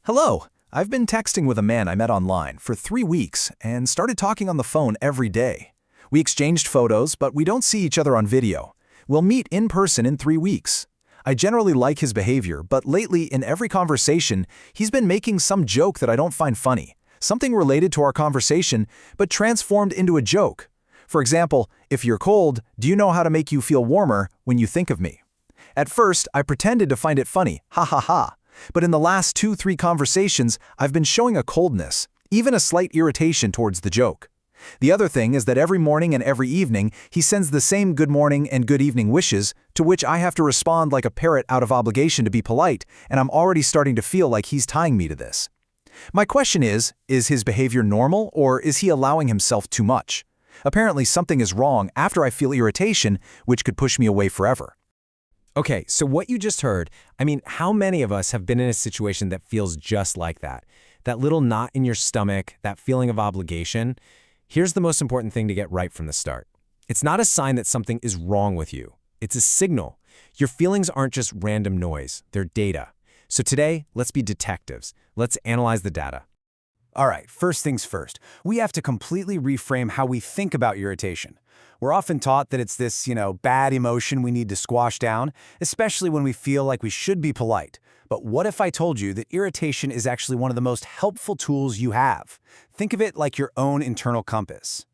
Hello. I've been texting with a man I met online for 3 weeks and started talking on the phone every day. We exchanged photos, but we don't see each other on video. We'll meet in person in 3 weeks. I generally like his behavior, but lately in every conversation, he's been making some joke that I don't find funny. Something related to our conversation, but transformed into a joke. For example, if you're cold, do you know how to make you feel warmer when you think of me? At first, I pretended to find it funny, ha ha ha. But in the last 2-3 conversations, I've been showing a coldness, even a slight irritation towards the joke. The other thing is that every morning and every evening, he sends the same good morning and good evening wishes, to which I have to respond like a parrot out of obligation to be polite, and I'm already starting to feel like he's tying me to this. My question is his behavior normal, or is he allowing himself too much? Apparently something is wrong after I feel irritation, which could push me away forever. Okay, so what you just heard, how many of us have been in a situation that feels just like that? That little knot in your stomach, that feeling of obligation? Here's the most important thing to get right from the start. It's not a sign that something is wrong with you. It's a signal. Your feelings aren't just random noise, they're data. So today, let's be detectives. Let's analyze the data. All right, first things first. We have to completely reframe how we think about irritation. We're often taught that it's this, bad emotion we need to squash down, especially when we feel like we should be polite. But what if I told you that irritation is actually one of the most helpful tools you have? Think of it like your own internal compass.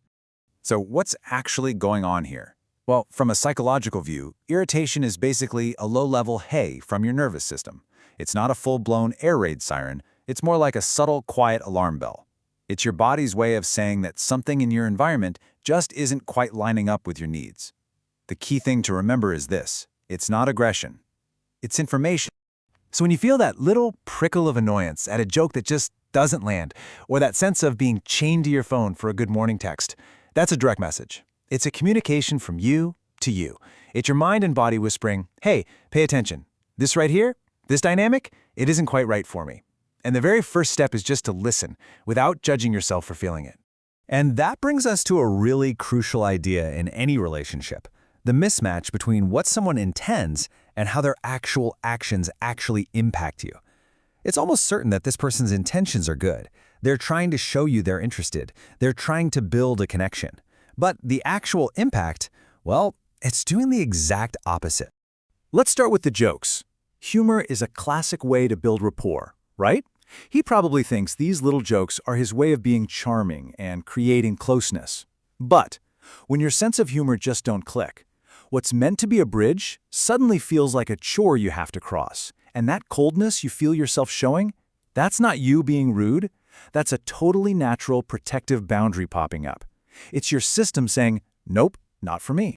So what's actually going on here? Well, from a psychological view, irritation is basically a low-level hey from your nervous system. It's not a full-blown air raid siren. It's more like a subtle, quiet alarm bell. It's your body's way of saying that something in your environment just isn't quite lining up with your needs. The key thing to remember is this: it's not aggression. It's information. So when you feel that little prickle of annoyance at a joke that just doesn't land, or that sense of being chained to your phone for a good morning text, that's a direct message. It's a communication from you to you. It's your mind and body whispering, hey, pay attention. This right here, this dynamic, it isn't quite right for me. And the very first step is just to listen, without judging yourself for feeling it. And that brings us to a really crucial idea in any relationship: the mismatch between what someone intends and how their actual actions actually impact you. It's almost certain that this person's intentions are good. They're trying to show you they're interested. They're trying to build a connection. But the actual impact, well, it's doing the exact opposite. Let's start with the jokes. Humor is a classic way to build rapport, right? He probably thinks these little jokes are his way of being charming and creating closeness. But when your sense of humor just don't click, what's meant to be a bridge suddenly feels like a chore you have to cross. And that coldness you feel yourself showing, that's not you being rude. That's a totally natural protective boundary popping up. It's your system saying, nope, not for me.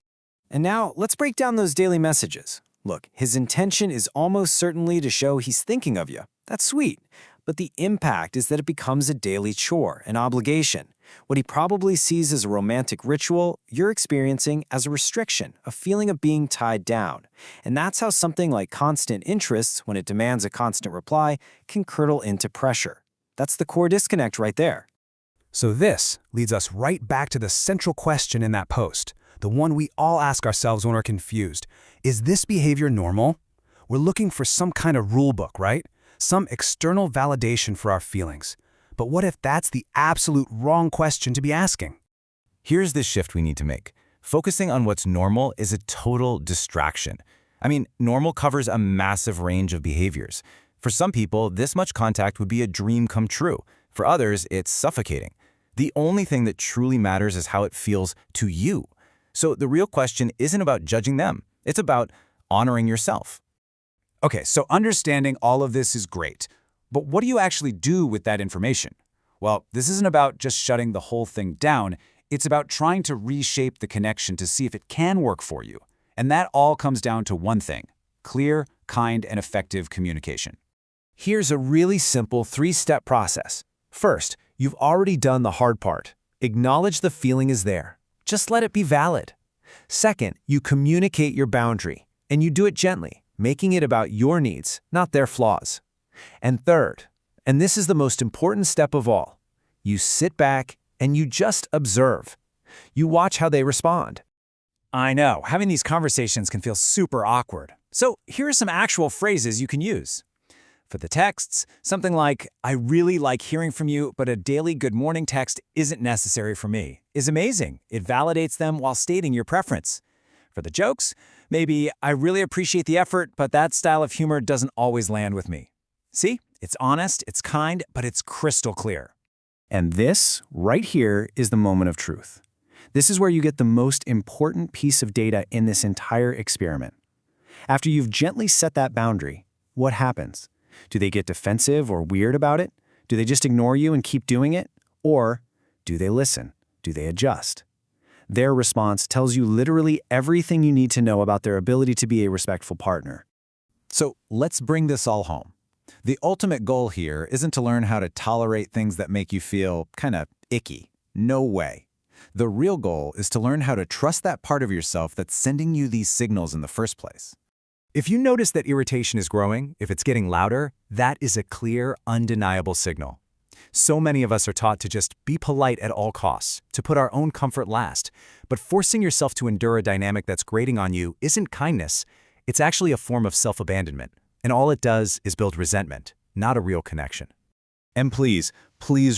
And now, let's break down those daily messages. Look, his intention is almost certainly to show he's thinking of you. That's sweet. But the impact is that it becomes a daily chore, an obligation. What he probably sees as a romantic ritual, you're experiencing as a restriction, a feeling of being tied down. And that's how something like constant interest, when it demands a constant reply, can curdle into pressure. That's the core disconnect right there. So this leads us right back to the central question in that post, the one we all ask ourselves when we're confused. Is this behavior normal? We're looking for some kind of rule book, right? Some external validation for our feelings. But what if that's the absolute wrong question to be asking? Here's the shift we need to make. Focusing on what's normal is a total distraction. Normal covers a massive range of behaviors. For some people, this much contact would be a dream come true. For others, it's suffocating. The only thing that truly matters is how it feels to you. So the real question isn't about judging them. It's about honoring yourself. Okay, so understanding all of this is great. But what do you actually do with that information? Well, this isn't about just shutting the whole thing down. It's about trying to reshape the connection to see if it can work for you. And that all comes down to one thing: clear, kind, and effective communication. Here's a really simple 3-step process. First, you've already done the hard part. Acknowledge the feeling is there. Just let it be valid. Second, you communicate your boundary, and you do it gently, making it about your needs, not their flaws. And third, and this is the most important step of all, you sit back and you just observe. You watch how they respond. I know, having these conversations can feel super awkward. So here are some actual phrases you can use. For the texts, something like, I really like hearing from you, but a daily good morning text isn't necessary for me, is amazing. It validates them while stating your preference. For the jokes, maybe, I really appreciate the effort, but that style of humor doesn't always land with me. See? It's honest, it's kind, but it's crystal clear. And this, right here, is the moment of truth. This is where you get the most important piece of data in this entire experiment. After you've gently set that boundary, what happens? Do they get defensive or weird about it? Do they just ignore you and keep doing it? Or do they listen? Do they adjust? Their response tells you literally everything you need to know about their ability to be a respectful partner. So let's bring this all home. The ultimate goal here isn't to learn how to tolerate things that make you feel kind of icky. No way. The real goal is to learn how to trust that part of yourself that's sending you these signals in the first place. If you notice that irritation is growing, if it's getting louder, that is a clear, undeniable signal. So many of us are taught to just be polite at all costs, to put our own comfort last. But forcing yourself to endure a dynamic that's grating on you isn't kindness. It's actually a form of self-abandonment. And all it does is build resentment, not a real connection. And please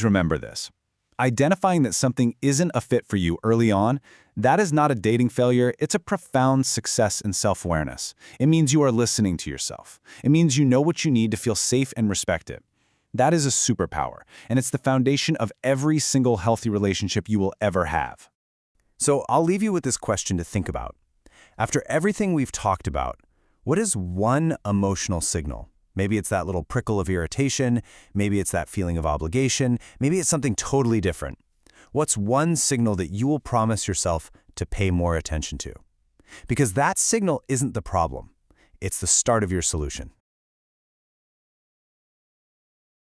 remember this. Identifying that something isn't a fit for you early on, that is not a dating failure, it's a profound success in self-awareness. It means you are listening to yourself. It means you know what you need to feel safe and respected. That is a superpower, and it's the foundation of every single healthy relationship you will ever have. So I'll leave you with this question to think about. After everything we've talked about, what is one emotional signal? Maybe it's that little prickle of irritation, maybe it's that feeling of obligation, maybe it's something totally different. What's one signal that you will promise yourself to pay more attention to? Because that signal isn't the problem. It's the start of your solution.